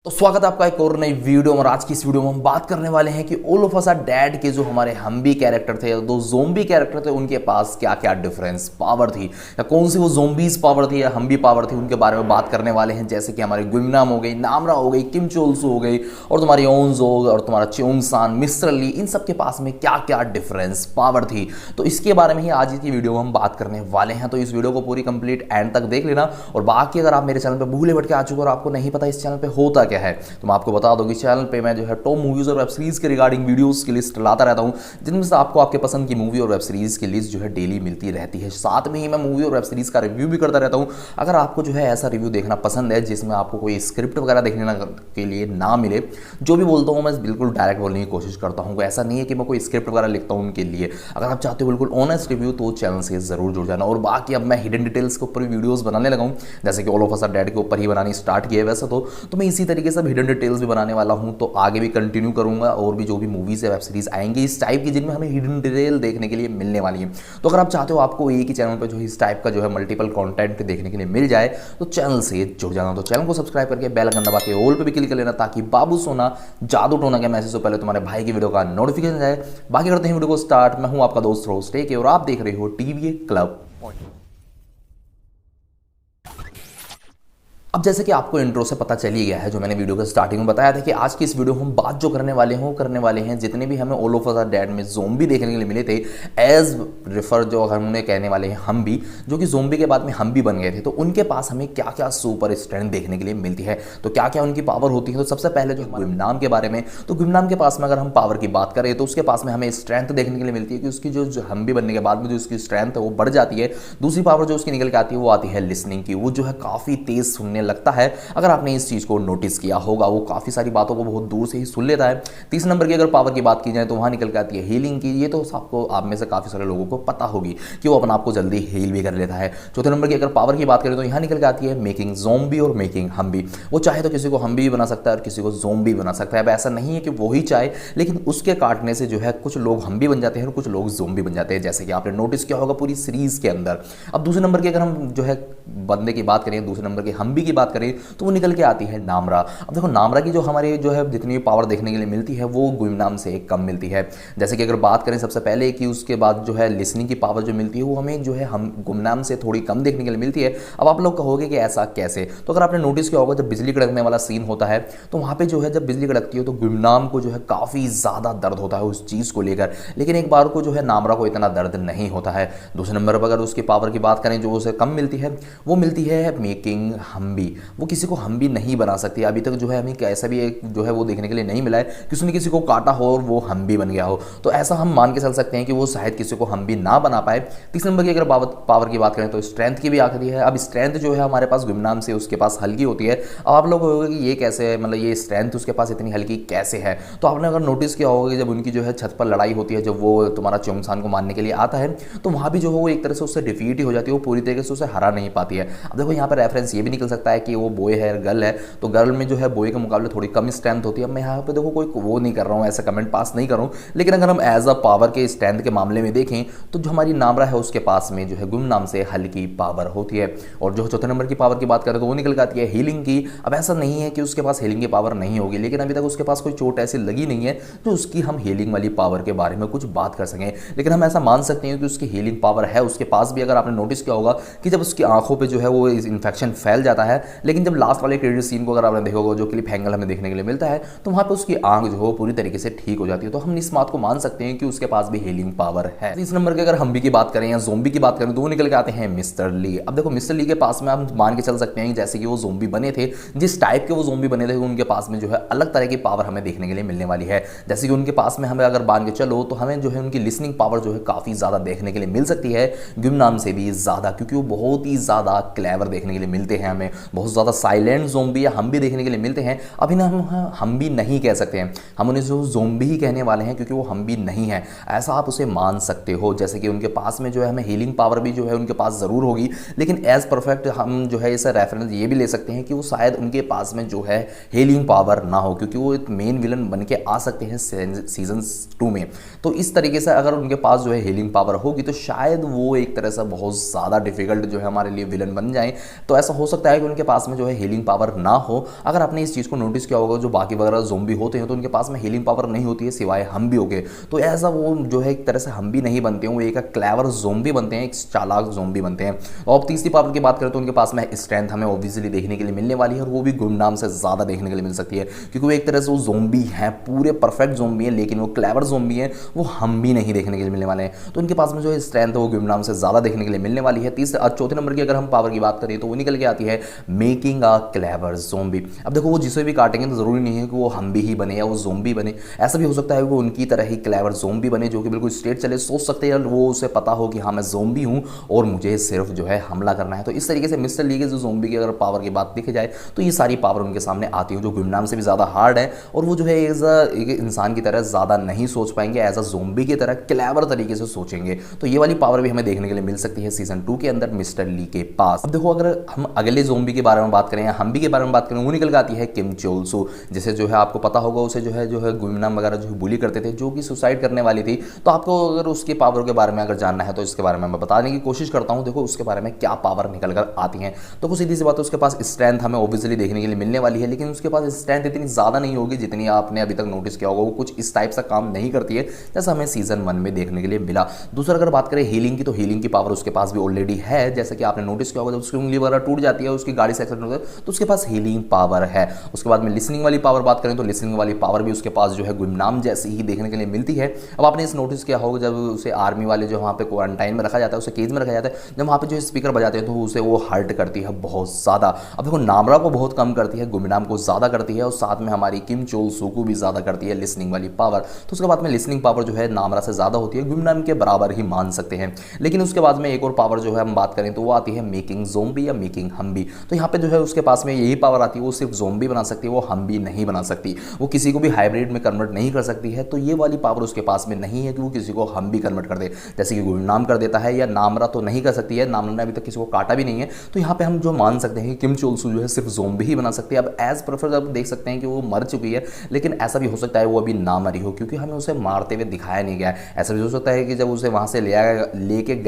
तो स्वागत है आपका एक और नई वीडियो में। और आज की इस वीडियो में हम बात करने वाले हैं कि All of Us Are Dead के जो हमारे हम्बी कैरेक्टर थे, दो ज़ोंबी कैरेक्टर थे, उनके पास क्या क्या डिफरेंस पावर थी या कौन सी वो ज़ोंबीज पावर थी या हम्बी पावर थी, उनके बारे में बात करने वाले हैं। जैसे कि हमारे गुमनाम हो गई, नामरा हो गई, किम चोलसू हो गई और तुम्हारी ओनजोग और तुम्हारा च्योंगसान, मिस्टर ली, इन सब के पास में क्या क्या डिफरेंस पावर थी। तो इसके बारे में ही आज की वीडियो में हम बात करने वाले हैं। तो इस वीडियो को पूरी कंप्लीट एंड तक देख लेना। और बाकी अगर आप मेरे चैनल पर भूले भटके आ चुके और आपको नहीं पता इस चैनल पर होता क्या है, तो मैं आपको बता दूं कि चैनल पे मैं जो है टॉप मूवीज और वेब सीरीज के रिगार्डिंग वीडियोस की लिस्ट लाता रहता हूं, जिनमें से आपको आपके पसंद की मूवी और वेब सीरीज की लिस्ट जो है डेली मिलती रहती है। साथ में ही मैं मूवी और वेब सीरीज का रिव्यू भी करता रहता हूं। अगर आपको जो है ऐसा रिव्यू देखना पसंद है जिसमें आपको कोई स्क्रिप्ट वगैरह देखने के लिए ना मिले, जो भी बोलता हूँ मैं बिल्कुल डायरेक्ट बोलने की कोशिश करता हूँ। ऐसा नहीं है कि मैं कोई स्क्रिप्ट वगैरह लिखता हूँ उनके लिए। अगर आप चाहते हो बिल्कुल ऑनेस्ट रिव्यू तो चैनल से जरूर जुड़ जाना। और बाकी अब मैं हिडन डिटेल्स के ऊपर भी वीडियोस बनाने लगा हूँ, जैसे कि All of Us Are Dead के ऊपर ही बनानी स्टार्ट किया है वैसे तो मैं इसी तरीके से हिडन डिटेल्स भी बनाने वाला हूँ। तो आगे भी कंटिन्यू करूंगा और भी जो भी मूवीज या वेब सीरीज आएंगी इस टाइप की जिनमें हमें हिडन डिटेल देखने के लिए मिलने वाली है। तो अगर आप चाहते हो आपको एक ही चैनल पर जो इस टाइप का जो है मल्टीपल कंटेंट देखने के लिए मिल जाए तो चैनल से जुड़ जाना। तो चैनल को सब्सक्राइब करके बेल आइकन दबा के ऑल पे भी क्लिक कर लेना, ताकि बाबू सोना जादू टोना के मैसेज से पहले तुम्हारे भाई की वीडियो का नोटिफिकेशन जाए। बाकी करते हैं वीडियो को स्टार्ट। मैं हूं आपका दोस्त रोस्ट टेक और आप देख रहे हो टीवीए क्लब। अब जैसे कि आपको इंट्रो से पता चल ही गया है, जो मैंने वीडियो के स्टार्टिंग में बताया था कि आज की इस वीडियो में हम बात जो करने वाले हैं जितने भी हमें All of Us Are Dead में ज़ोंबी देखने के लिए मिले थे, एज रिफर जो हमने कहने वाले हैं हम भी, जो कि ज़ोंबी के बाद में हम भी बन गए थे, तो उनके पास हमें क्या क्या सुपर स्ट्रेंथ देखने के लिए मिलती है, तो क्या क्या उनकी पावर होती है। तो सबसे पहले जो गुमनाम के बारे में, तो गुमनाम के पास में अगर हम पावर की बात करें तो उसके पास में हमें स्ट्रेंथ देखने के लिए मिलती है कि उसकी जो हम भी बनने के बाद में जो उसकी स्ट्रेंथ है वो बढ़ जाती है। दूसरी पावर जो उसकी निकल के आती है वो आती है लिसनिंग की। वो जो है काफ़ी तेज सुनने लगता है। अगर आपने इस चीज को नोटिस किया होगा, वो काफी सारी बातों को बहुत दूर से ही सुन लेता है। तीसरे नंबर की अगर पावर की बात की जाए तो वहां निकल के आती है हीलिंग की। ये तो आपको आप में से काफी सारे लोगों को पता होगी कि वो अपने आप को जल्दी हील भी कर लेता है। चौथे नंबर की अगर पावर की बात करें तो यहां निकल के आती है मेकिंग ज़ोंबी और मेकिंग हम्बी। वो चाहे तो किसी को हम्बी भी बना सकता है और किसी को ज़ोंबी बना सकता है। अब ऐसा नहीं है कि वो ही चाहे, लेकिन उसके काटने से जो है कुछ लोग हम्बी बन जाते हैं और कुछ लोग ज़ोंबी बन जाते हैं, जैसे कि आपने नोटिस किया होगा पूरी सीरीज के अंदर। अब दूसरे नंबर की अगर हम जो है बंदे की बात करें, दूसरे नंबर की हम्बी की बात करें, तो वो निकल के आती है नामरा। अब देखो नामरा की जो हमारे जो है जितनी पावर देखने के लिए मिलती है वो गुमनाम से कम मिलती है। जैसे कि अगर बात करें सबसे पहले कि उसके बाद जो है लिसनिंग की पावर जो मिलती है वो हमें जो है हम गुमनाम से थोड़ी कम देखने के लिए मिलती है। अब आप लोग कहोगे कि ऐसा कैसे, तो अगर आपने नोटिस किया होगा जब बिजली कड़कने वाला सीन होता है तो वहां पे जो है जब बिजली कड़कती है तो गुमनाम को जो है काफी ज्यादा दर्द होता है उस चीज को लेकर, लेकिन एक बार को जो है नामरा को इतना दर्द नहीं होता है। दूसरे नंबर पर अगर उसकी पावर की बात करें जो उसे कम मिलती है, वो मिलती है मेकिंग हम्बी। वो किसी को हम्बी नहीं बना सकती। अभी तक जो है हमें ऐसा भी एक जो है वो देखने के लिए नहीं मिला है कि उसने किसी को काटा हो और वो हम्बी बन गया हो। तो ऐसा हम मान के चल सकते हैं कि वो शायद किसी को हम्बी ना बना पाए। तीसरे नंबर की अगर पावर की बात करें तो स्ट्रेंथ की भी आखिरी है। अब स्ट्रेंथ जो है हमारे पास गुमनाम से उसके पास हल्की होती है। अब आप लोग कहोगे कि ये कैसे है, मतलब ये स्ट्रेंथ उसके पास इतनी हल्की कैसे है। तो आपने अगर नोटिस किया होगा कि जब उनकी जो है छत पर लड़ाई होती है, जब वो तुम्हारा च्योंगसान को मारने के लिए आता है, तो वहां भी जो है वो एक तरह से उससे डिफीट ही हो जाती है, वो पूरी तरीके से उसे हरा नहीं पाती है। अब देखो यहाँ पर रेफरेंस ये भी निकल सकता है कि वो बॉय है गर्ल है, तो गर्ल में जो है बॉय के मुकाबले थोड़ी कम स्ट्रेंथ होती है। मैं यहाँ पे देखो कोई वो नहीं कर रहा हूँ, ऐसा कमेंट पास नहीं कर रहा हूँ, लेकिन अगर हम एज अ पावर के स्ट्रेंथ के मामले में देखें तो जो हमारी नामरा है उसके पास में जो है गुमनाम से हल्की पावर होती है। और जो चौथे नंबर की पावर की बात करें तो वो निकल के आती है हीलिंग की। अब ऐसा नहीं है कि उसके पास हीलिंग की पावर नहीं होगी, लेकिन अभी तक उसके पास कोई चोट ऐसी लगी नहीं है जो उसकी हम हीलिंग वाली पावर के बारे में कुछ बात कर सकें। लेकिन हम ऐसा मान सकते हैं कि उसकी हीलिंग पावर है उसके पास भी। अगर आपने नोटिस किया होगा कि जब उसकी आंखों पर जो है वो इन्फेक्शन फैल जाता है, लेकिन जब लास्ट वाले क्रेडिट सीन को अगर आपने देखा होगा, जो क्लिप हैंगल हमें देखने के लिए मिलता है, तो वहां पे उसकी आंख जो हो पूरी तरीके से ठीक हो जाती है। तो हम इस बात को मान सकते हैं कि उसके पास भी हीलिंग पावर है। इस नंबर के अगर हम्बी की बात करें या ज़ोंबी की बात करें तो वो निकल के आते हैं मिस्टर ली। अब देखो मिस्टर ली के पास में हम मान के चल सकते हैं जैसे कि वो ज़ोंबी बने थे, जिस टाइप के वो ज़ोंबी बने थे उनके पास में जो है अलग तरह की पावर हमें देखने के लिए मिलने वाली है। जैसे कि उनके पास में हमें अगर मान के चलो तो हमें जो है उनकी लिसनिंग पावर जो है काफी ज्यादा देखने के लिए मिल सकती है, गुमनाम से भी ज्यादा, क्योंकि वो बहुत ही ज्यादा क्लेवर देखने के लिए मिलते हैं। हमें बहुत ज्यादा साइलेंट ज़ोंबी या हम भी देखने के लिए मिलते हैं। अभी ना हम भी नहीं कह सकते हैं, हम उन्हें जो ज़ोंबी ही कहने वाले हैं क्योंकि वो हम भी नहीं है, ऐसा आप उसे मान सकते हो। जैसे कि उनके पास में जो है हमें हीलिंग पावर भी जो है उनके पास ज़रूर होगी, लेकिन एज परफेक्ट हम जो है इसे रेफरेंस ये भी ले सकते हैं कि वो शायद उनके पास में जो है हीलिंग पावर ना हो, क्योंकि वो एक मेन विलन बन के आ सकते हैं सीजन 2 में। तो इस तरीके से अगर उनके पास जो है हीलिंग पावर होगी तो शायद वो एक तरह से बहुत ज़्यादा डिफिकल्ट जो है हमारे लिए विलन बन जाए। तो ऐसा हो सकता है कि उनके उनके पास में जो है हीलिंग पावर ना हो। अगर आपने इस चीज़ को नोटिस किया होगा, जो बाकी वगैरह ज़ोंबी होते हैं तो उनके पास में हीलिंग पावर नहीं होती है सिवाय हम भी हो गए। तो ऐसा वो जो है एक तरह से हम भी नहीं बनते हैं, वो एक क्लेवर ज़ोंबी बनते हैं, एक चालाक ज़ोंबी बनते हैं। और तीसरी पावर की बात करें तो उनके पास में स्ट्रेंथ हमें ऑब्वियसली देखने के लिए मिलने वाली है, और वो भी गुमनाम से ज़्यादा देखने के लिए मिल सकती है, क्योंकि वो एक तरह से वो ज़ोंबी हैं, पूरे परफेक्ट ज़ोंबी हैं, लेकिन वो क्लेवर ज़ोंबी हैं, वो हम भी नहीं देखने के लिए मिलने वाले हैं। तो उनके पास में जो है स्ट्रेंथ है वो गुमनाम से ज़्यादा देखने के लिए मिलने वाली है। चौथे नंबर की अगर हम पावर की बात करें तो वो निकल के आती है मेकिंग अ क्लेवर ज़ोंबी। अब देखो, वो जिसे भी काटेंगे तो ज़रूरी नहीं है कि वो हम भी ही बने या वो ज़ोंबी बने, ऐसा भी हो सकता है कि वो उनकी तरह ही क्लेवर ज़ोंबी बने, जो कि बिल्कुल स्ट्रेट चले, सोच सकते हैं, वो उसे पता हो कि हाँ मैं ज़ोंबी हूँ और मुझे सिर्फ जो है हमला करना है। तो इस तरीके से मिस्टर ली के जो ज़ोंबी की अगर पावर की बात देखी जाए तो ये सारी पावर उनके सामने आती है, जो गुमनाम से भी ज़्यादा हार्ड है, और वो जो है एक इंसान की तरह ज़्यादा नहीं सोच पाएंगे, एज अ ज़ोंबी की तरह क्लेवर तरीके से सोचेंगे। तो ये वाली पावर भी हमें देखने के लिए मिल सकती है सीजन 2 के अंदर मिस्टर ली के पास। अब देखो, अगर हम अगले ज़ोंबी के बारे में बात करें या हम्बी के बारे में बात करें, वो निकल के आती है किम चोल सू। जैसे जो है आपको पता होगा, उसे जो है गुमनाम वगैरह जो है बुली करते थे, जो कि सुसाइड करने वाली थी। तो आपको अगर उसकी पावर के बारे में अगर जानना है तो इसके बारे में मैं बताने की कोशिश करता हूँ। देखो उसके बारे में क्या पावर निकल कर आती हैं। तो कुछ सीधी सी बात है, उसके पास स्ट्रेंथ हमें ऑब्वियसली देखने के लिए मिलने वाली है, लेकिन उसके पास स्ट्रेंथ इतनी ज़्यादा नहीं होगी जितनी आपने अभी तक नोटिस किया होगा। वो कुछ इस टाइप से काम नहीं करती है जैसा हमें सीजन 1 में देखने के लिए मिला। दूसरा अगर बात करें हीलिंग की, तो हीलिंग की पावर उसके पास भी ऑलरेडी है। जैसे कि आपने नोटिस किया होगा, जब उसकी उंगली वगैरह टूट जाती है, उसकी गाड़ी से एक्सीडेंट होता है, तो उसके पास हीलिंग पावर है। उसके बाद में लिसनिंग वाली पावर बात करें तो लिसनिंग वाली पावर भी उसके पास जो है गुमनाम जैसी ही देखने के लिए मिलती है। अब आपने इस नोटिस किया होगा, जब उसे आर्मी वाले जो वहाँ पे क्वारंटाइन में रखा जाता है, उसे केज में रखा जाता है, जब वहाँ पे जो स्पीकर बजाते हैं तो उसे वो हर्ट करती है बहुत ज़्यादा। अब देखो, नामरा को बहुत कम करती है, गुमनाम को ज़्यादा करती है, और साथ में हमारी किम चोल सू को भी ज़्यादा करती है लिसनिंग वाली पावर। तो उसके बाद में लिसनिंग पावर जो है नामरा से ज़्यादा होती है, गुमनाम के बराबर ही मान सकते हैं। लेकिन उसके बाद में एक और पावर जो है हम बात करें तो वो आती है मेकिंग ज़ोंबी या मेकिंग हम्बी। तो यहाँ पे जो है उसके पास में यही पावर आती है, वो सिर्फ ज़ोंबी बना सकती है, वो हम्बी नहीं बना सकती, वो किसी को भी हाइब्रिड में कन्वर्ट नहीं कर सकती है। तो ये वाली पावर उसके पास में नहीं है कि वो किसी को हम भी कन्वर्ट कर दे, जैसे कि गुमनाम कर देता है, या नामरा तो नहीं कर सकती है, नामरा ने अभी तक किसी को काटा भी नहीं है। तो यहाँ पे हम जो मान सकते हैं कि किम चोल सू जो है सिर्फ ज़ोंबी ही बना सकती है। अब एज प्रेफर आप देख सकते हैं कि वो मर चुकी है, लेकिन ऐसा भी हो सकता है वो अभी ना मरी हो, क्योंकि हमें उसे मारते हुए दिखाया नहीं गया। ऐसा भी हो सकता है कि जब उसे वहाँ से लेके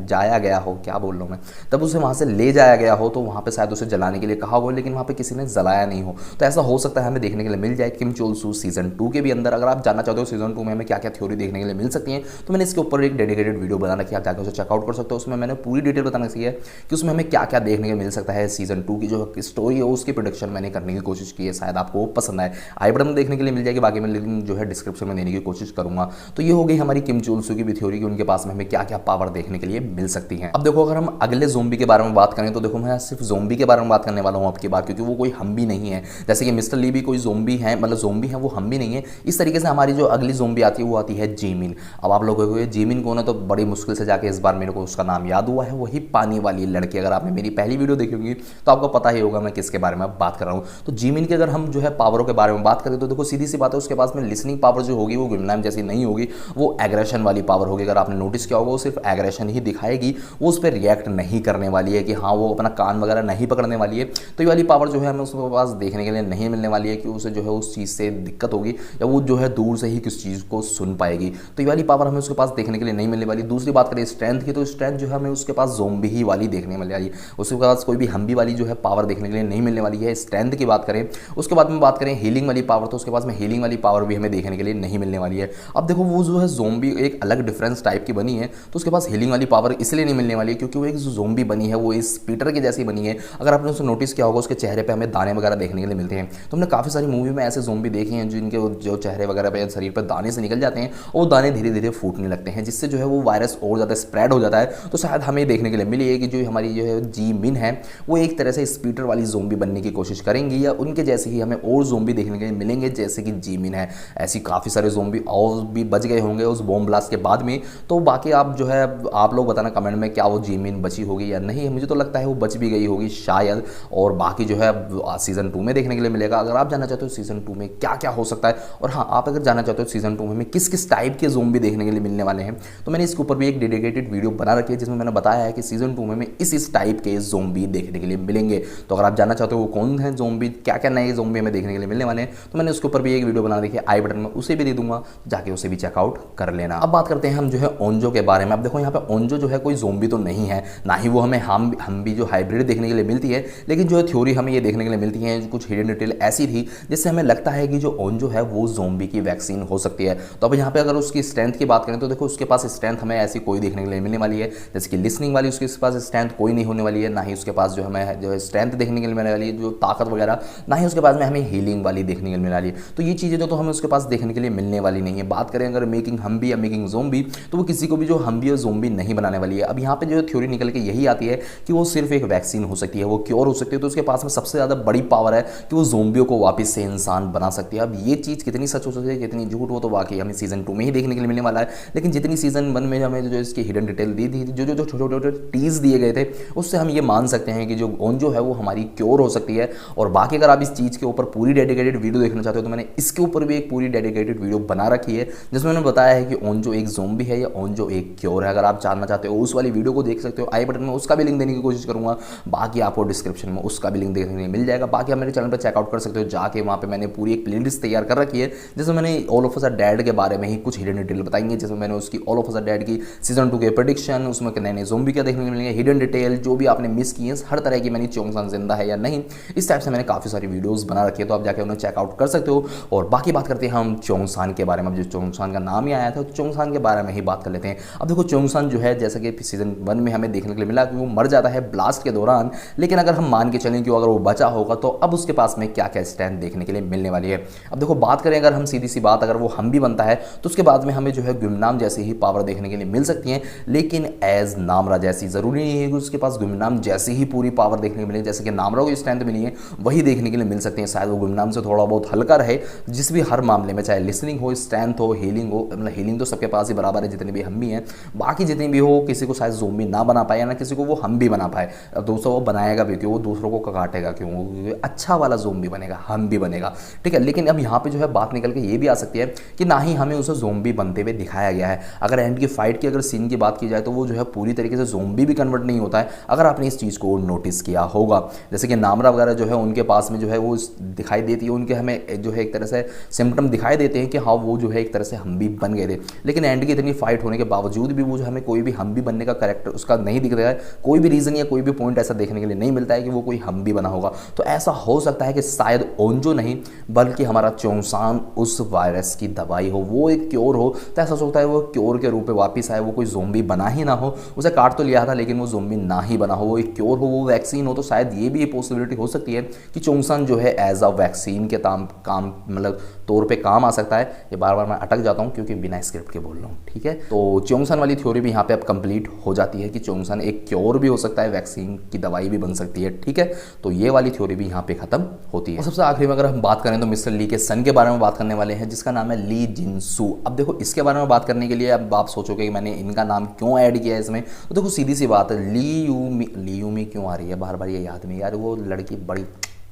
जाया गया हो, क्या बोल रहा हूँ मैं, तब उसे वहाँ से ले जाया गया हो, तो वहाँ पे शायद उसे जलाने के लिए कहा हो, लेकिन वहाँ पे किसी ने जलाया नहीं हो। तो ऐसा हो सकता है हमें देखने के लिए मिल जाए किम चोल सू सीजन 2 के भी अंदर। अगर आप जानना चाहते हो सीजन 2 में हमें क्या क्या थ्योरी देखने के लिए मिल सकती है, तो मैंने इसके ऊपर एक डेडिकेटेड वीडियो बना रखी है, आप जाकर उसे चेकआउट कर सकते हो। उसमें मैंने पूरी डिटेल बताना चाहिए है कि उसमें हमें क्या क्या देखने को मिल सकता है। सीजन 2 की जो स्टोरी है उसकी प्रोडक्शन मैंने करने की कोशिश की है, शायद आपको पसंद आए। आई बटन में देखने के लिए मिल जाएगी, बाकी मैं लिंक जो है डिस्क्रिप्शन में देने की कोशिश करूंगा। तो ये हो गई हमारी किम चोल सू की भी थ्योरी कि उनके पास में हमें क्या क्या पावर देखने के लिए मिल सकती है। अब देखो, अगर हम अगले ज़ोंबी के बारे में बात करें तो देखो, मैं सिर्फ ज़ोंबी के बारे में बात करने वाला हूँ आपकी बात, क्योंकि वो कोई हम भी नहीं है। जैसे कि मिस्टर ली भी कोई ज़ोंबी है, मतलब ज़ोंबी है, वो हम भी नहीं है। इस तरीके से हमारी जो अगली ज़ोंबी आती है वो आती है जीमिन। अब आप लोगों को जीमिन कौन है, तो बड़ी मुश्किल से जाके इस बार मेरे को उसका नाम याद हुआ है, वही पानी वाली लड़की। अगर आपने मेरी पहली वीडियो देखी होगी तो आपको पता ही होगा मैं किसके बारे में बात कर रहा हूँ। तो जीमिन के अगर हम जो है पावरों के बारे में बात करें तो देखो, सीधी सी बात है, उसके पास में लिसनिंग पावर जो होगी वो गुमनाम जैसी नहीं होगी, वो एग्रेशन वाली पावर होगी। अगर आपने नोटिस किया होगा, वो सिर्फ एग्रेशन ही दिखाएगी, वो उस पर रिएक्ट नहीं करने वाली है कि हाँ वो अपना कान वगैरह नहीं पकड़ने वाली है। तो ये वाली पावर जो है हमें उसके पास देखने के लिए नहीं मिलने वाली है कि उसे जो है उस चीज़ से दिक्कत होगी, या वो जो है दूर से ही किस चीज़ को सुन पाएगी। तो ये वाली पावर हमें उसके पास देखने के लिए नहीं मिलने वाली। दूसरी बात करें स्ट्रेंथ की, तो स्ट्रेंथ जो है हमें उसके पास ज़ोंबी ही वाली देखने मिलने वाली है, उसके पास कोई भी हम्बी वाली जो है पावर देखने के लिए नहीं मिलने वाली है, स्ट्रेंथ की बात करें। उसके बाद में बात करें हीलिंग वाली पावर, तो उसके पास में हीलिंग वाली पावर भी हमें देखने के लिए नहीं मिलने वाली है। अब देखो, वो जो है ज़ोंबी एक अलग डिफरेंस टाइप की बनी है, तो उसके पास हीलिंग वाली पावर इसलिए नहीं मिलने वाली है क्योंकि वो एक जो ज़ोंबी बनी है वो इस पीटर की जैसी बनी है। अगर आपने उसे नोटिस किया होगा, उसके चेहरे पे हमें दाने वगैरह देखने के लिए मिलते हैं। तो हमने काफ़ी सारी मूवी में ऐसे ज़ोंबी देखे हैं जिनके जो चेहरे वगैरह पे शरीर पर दाने से निकल जाते हैं, और वो दाने धीरे धीरे फूटने लगते हैं, जिससे जो है वो वायरस और ज़्यादा स्प्रेड हो जाता है। तो शायद हमें देखने के लिए मिली है कि जो हमारी जो है जीमिन है वो एक तरह से स्पीटर वाली ज़ोंबी बनने की कोशिश करेंगी, या उनके जैसे ही हमें और ज़ोंबी देखने के लिए मिलेंगे जैसे कि जीमिन है। ऐसी काफ़ी सारे ज़ोंबी और भी बच गए होंगे उस बॉम्ब ब्लास्ट के बाद में। तो बाकी आप जो है आप लोग बताना कमेंट में, क्या वो जीमिन बची होगी या नहीं। मुझे तो लगता है वो बच भी गई होगी शायद, और बाकी जो है सीजन 2 में देखने के लिए मिलेगा। अगर आप जानना चाहते हो सीजन 2 में क्या क्या हो सकता है, और हाँ, आप अगर जानना चाहते हो सीजन 2 में किस किस टाइप के ज़ोंबी देखने के लिए मिलने वाले हैं, तो मैंने इसके ऊपर भी एक डेडिकेटेड वीडियो बना रखी है जिसमें मैंने बताया है कि सीजन 2 में इस टाइप के ज़ोंबी देखने के लिए मिलेंगे। तो अगर आप जानना चाहते हो वो कौन है ज़ोंबी, क्या क्या नए ज़ोंबी हमें देखने के लिए मिलने वाले हैं, तो मैंने उसके ऊपर भी एक वीडियो बना रखी है, आई बटन में उसे भी दे दूंगा, जाके उसे भी चेकआउट कर लेना। अब बात करते हैं हम जो है ओंजो के बारे में। अब देखो, यहाँ पे ओंजो जो है कोई ज़ोंबी तो नहीं है, ना ही वो हमें हम भी जो हाइब्रिड देखने के लिए मिल मिलती है, लेकिन जो थ्योरी हमें ये देखने के लिए मिलती है, कुछ हिडन डिटेल ऐसी थी जिससे हमें लगता है कि जो ओंजो है वो ज़ोंबी की वैक्सीन हो सकती है। तो अब यहाँ पे अगर उसकी स्ट्रेंथ की बात करें तो देखो उसके पास स्ट्रेंथ हमें ऐसी कोई देखने के लिए मिलने वाली है, जैसे कि लिसनिंग वाली उसके पास स्ट्रेंथ कोई नहीं होने वाली है, ना ही उसके पास जो हमें जो स्ट्रेंथ देखने के लिए मिलने वाली है, जो ताकत वगैरह, ना ही उसके पास में हमें हीलिंग वाली देखने के लिए मिलने वाली है। तो ये चीज़ें तो हमें उसके पास देखने के लिए मिलने वाली नहीं है। बात करें अगर मेकिंग हम्बी या मेकिंग ज़ोंबी, तो वो किसी को भी जो हम्बी और ज़ोंबी नहीं बनाने वाली है। अब यहाँ पे जो थ्योरी निकल के यही आती है कि वो सिर्फ एक वैक्सीन हो सकती है, वो क्योर हो सकती है, तो उसके पास में सबसे ज़्यादा बड़ी पावर है कि वो ज़ोंबियों को वापस से इंसान बना सकती है। अब ये चीज़ कितनी सच हो सकती है कितनी झूठ, वो तो वाकई हमें सीजन 2 में ही देखने के लिए मिलने वाला है। लेकिन जितनी सीजन 1 में हमें जो इसकी हिडन डिटेल दी थी, जो छोटे छोटे टीज दिए गए थे, उससे हम ये मान सकते हैं कि जो ओंजो है वो हमारी क्योर हो सकती है। और बाकी अगर आप इस चीज़ के ऊपर पूरी डेडिकेटेड वीडियो देखना चाहते हो तो मैंने इसके ऊपर भी एक पूरी डेडिकेटेड वीडियो बना रखी है, जिसमें मैंने बताया है कि ओंजो एक ज़ोंबी है या ओंजो एक क्योर है। अगर आप जानना चाहते हो उस वाली वीडियो को देख सकते हो, आई बटन में उसका भी लिंक देने की कोशिश करूँगा, बाकी आपको डिस्क्रिप्शन में उसका भी लिंक देखने के लिए मिल जाएगा। बाकी आप मेरे चैनल पर चेकआउट कर सकते हो जाके, वहाँ पे मैंने पूरी एक प्लेलिस्ट तैयार कर रखी है, जिसमें मैंने ऑल ऑफ अस डैड के बारे में ही कुछ हिडन डिटेल बताएंगे, जिसमें मैंने उसकी ऑल ऑफ अस डैड की सीजन 2 के प्रेडिक्शन, उसमें नए नए ज़ोंबी क्या देखने को मिलेंगे, हिडन डिटेल जो भी आपने मिस की है, हर तरह की मैंने चोंगसान जिंदा है या नहीं, इस टाइप से मैंने काफ़ी सारी वीडियोस बना रखी है, तो आप जाके उन्हें चेकआउट कर सकते हो। और बाकी बात करते हैं हम चोंगसान के बारे में। अब जो चोंगसान का नाम ही आया था, तो चोंगसान के बारे में ही बात कर लेते हैं। अब देखो चोंगसान जो है, जैसा कि सीजन 1 में हमें देखने के लिए मिला कि वो मर जाता है ब्लास्ट के दौरान, लेकिन अगर हम मान के चलें कि अगर वो बचा होगा तो अब उसके पास में क्या क्या स्ट्रेंथ देखने के लिए मिलने वाली है। अब देखो बात करें अगर हम सीधी सी बात, अगर वो हम भी बनता है तो उसके बाद में हमें जो है गुमनाम जैसी ही पावर देखने के लिए मिल सकती है, लेकिन एज नामरा जैसी। ज़रूरी नहीं है कि उसके पास गुमनाम जैसी ही पूरी पावर देखने को मिले, जैसे कि नामरा को स्ट्रेंथ मिली है वही देखने के लिए मिल सकती है। शायद वो गुमनाम से थोड़ा बहुत हल्का रहे, जिस भी हर मामले में, चाहे लिसनिंग हो, स्ट्रेंथ हो, हीलिंग हो। मतलब हीलिंग तो सबके पास ही बराबर है जितने भी हम भी हैं, बाकी जितनी भी हो, किसी को शायद ज़ोंबी ना बना पाए या ना किसी को वो हम भी बना पाए। अब दोस्तों वो बनाएगा भी क्यों, वो दूसरों को काटेगा क्यों, वो अच्छा वाला ज़ोंबी बनेगा, हम भी बनेगा, ठीक है। लेकिन अब यहाँ पे जो है बात निकल के ये भी आ सकती है कि ना ही हमें उसे ज़ोंबी बनते हुए दिखाया गया है। अगर एंड की फाइट की अगर सीन की बात की जाए तो वो जो है पूरी तरीके से ज़ोंबी भी कन्वर्ट नहीं होता है, अगर आपने इस चीज़ को नोटिस किया होगा। जैसे कि नामरा वगैरह जो है उनके पास में जो है वो दिखाई देती है, उनके हमें जो है एक तरह से सिम्टम दिखाई देते हैं कि हाँ वो जो है एक तरह से हम भी बन गए थे, लेकिन एंड की इतनी फाइट होने के बावजूद भी वो जो हमें कोई भी हम भी बनने का कैरेक्टर उसका नहीं दिख रहा है, कोई भी रीज़न या कोई भी पॉइंट ऐसा देखने के लिए नहीं मिलता है कि वो कोई हम भी बना होगा। तो ऐसा हो सकता है कि शायद ओंजो नहीं बल्कि हमारा चोंगसान उस वायरस की दवाई हो, वो एक क्योर हो। तो ऐसा सोचता है वो क्योर के रूप में वापस आए, वो कोई ज़ोंबी बना ही ना हो, उसे काट तो लिया था लेकिन वो ज़ोंबी ना ही बना हो, वो एक क्योर हो, वो वैक्सीन हो। तो शायद ये भी एक पॉसिबिलिटी हो सकती है कि चोंगसान जो है एज अ वैक्सीन के काम मतलब तौर पे काम आ सकता है। ये बार बार मैं अटक जाता हूँ क्योंकि बिना स्क्रिप्ट के बोल रहा हूँ, ठीक है। तो चोंगसान वाली थ्योरी भी यहाँ पे अब कंप्लीट हो जाती है कि चोंगसान एक क्योर भी हो सकता है, वैक्सीन की दवाई भी बन सकती है, ठीक है। तो ये वाली थ्योरी भी यहाँ पे खत्म होती है। और सबसे आखिरी में अगर हम बात करें तो मिस्टर ली के सन के बारे में बात करने वाले हैं, जिसका नाम है ली जिनसू। अब देखो इसके बारे में बात करने के लिए अब आप सोचोगे कि मैंने इनका नाम क्यों ऐड किया है इसमें, तो देखो सीधी सी बात है, ली यूमी क्यों आ रही है बार बार ये याद में, यार वो लड़की बड़ी,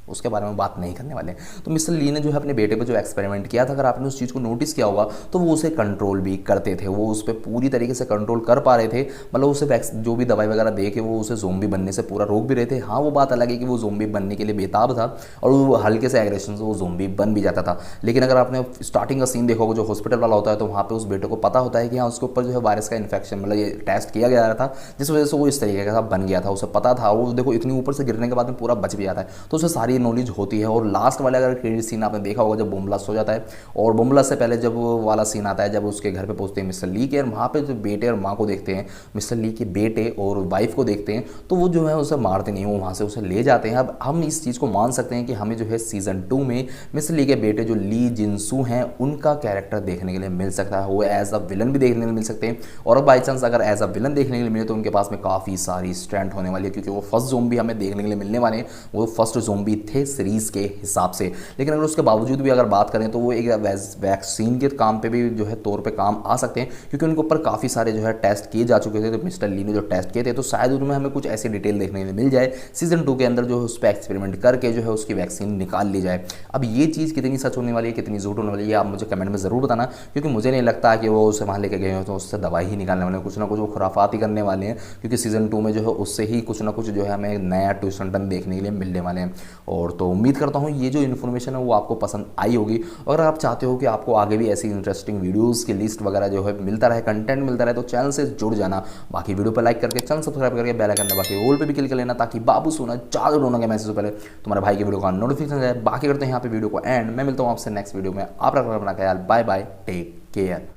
उसके बारे में बात नहीं करने वाले। तो मिस्टर ली ने जो है अपने बेटे पर जो एक्सपेरिमेंट किया था, अगर आपने उस चीज़ को नोटिस किया होगा तो वो उसे कंट्रोल भी करते थे, वो उस पर पूरी तरीके से कंट्रोल कर पा रहे थे। मतलब उसे जो भी दवाई वगैरह दे के वो उसे ज़ोंबी बनने से पूरा रोक भी रहे थे। हाँ वो बात अलग है कि वो ज़ोंबी बनने के लिए बेताब था और वो हल्के से एग्रेशन से वो ज़ोंबी बन भी जाता था। लेकिन अगर आपने स्टार्टिंग का सीन देखा होगा जो हॉस्पिटल वाला होता है, तो वहाँ पर उस बेटे को पता होता है कि हाँ उसके ऊपर जो है वायरस का इन्फेक्शन, मतलब ये टेस्ट किया गया था, जिस वजह से वो इस तरीके का बन गया था, उसे पता था। वो देखो इतनी ऊपर से गिरने के बाद में पूरा बच भी जाता है, तो उसे सारी नॉलेज होती है। और लास्ट वाला अगर क्रेडिट सीन आपने देखा होगा जब बोमब्लास्ट हो जाता है, और बोमब्लास्ट से पहले जब वो वाला सीन आता है जब उसके घर पे पहुंचते हैं मिस्टर ली के, और वहाँ पे जो बेटे और माँ को देखते हैं, मिस्टर ली के बेटे और वाइफ को देखते हैं, तो वो जो है उसे मारते नहीं, वो वहाँ से उसे ले जाते हैं। अब हम इस चीज़ को मान सकते हैं कि हमें जो है सीजन 2 में मिस्टर ली के बेटे जो ली जिनसू हैं उनका कैरेक्टर देखने के लिए मिल सकता है, वो एज अ विलन भी देखने के लिए मिल सकते हैं। और बाई चांस अगर एज अ विलन देखने के लिए मिले तो उनके पास में काफ़ी सारी स्ट्रेंथ होने वाली है, क्योंकि वो फर्स्ट ज़ोंबी हमें देखने के लिए मिलने वाले हैं, वो फर्स्ट ज़ोंबी थे सीरीज़ के हिसाब से। लेकिन अगर उसके बावजूद भी अगर बात करें तो वो एक वैक्सीन के काम पे भी जो है तौर पे काम आ सकते हैं, क्योंकि उनके ऊपर काफ़ी सारे जो है टेस्ट किए जा चुके थे। तो मिस्टर ली ने जो टेस्ट किए थे तो शायद उनमें हमें कुछ ऐसी डिटेल देखने के लिए मिल जाए सीजन 2 के अंदर, जो है उस पर एक्सपेरिमेंट करके जो है उसकी वैक्सीन निकाल ली जाए। अब ये चीज़ कितनी सच होने वाली है, कितनी झूठ होने वाली है, आप मुझे कमेंट में ज़रूर बताना, क्योंकि मुझे नहीं लगता कि वो उसे वहाँ लेके गए हो तो उससे दवाई ही निकालने वाले हैं, कुछ ना कुछ वो खुराफात ही करने वाले हैं, क्योंकि सीजन 2 में जो है उससे ही कुछ ना कुछ जो है हमें नया ट्विस्ट एंड टर्न देखने के लिए मिलने वाले हैं। और तो उम्मीद करता हूँ ये जो इन्फॉर्मेशन है वो आपको पसंद आई होगी। अगर आप चाहते हो कि आपको आगे भी ऐसी इंटरेस्टिंग वीडियोज़ की लिस्ट वगैरह जो है मिलता रहे, कंटेंट मिलता रहे, तो चैनल से जुड़ जाना। बाकी वीडियो पर लाइक करके चैनल सब्सक्राइब करके बेल आइकन दबा के ऑल पे भी क्लिक कर लेना, ताकि बाबू सोना चालू दोनों के मैसेज से पहले तुम्हारे भाई की वीडियो का नोटिफिकेशन जाए। बाकी करते हैं यहाँ पे वीडियो को एंड। मैं मिलता हूँ आपसे नेक्स्ट वीडियो में। आप रखना अपना ख्याल। Bye bye, take care.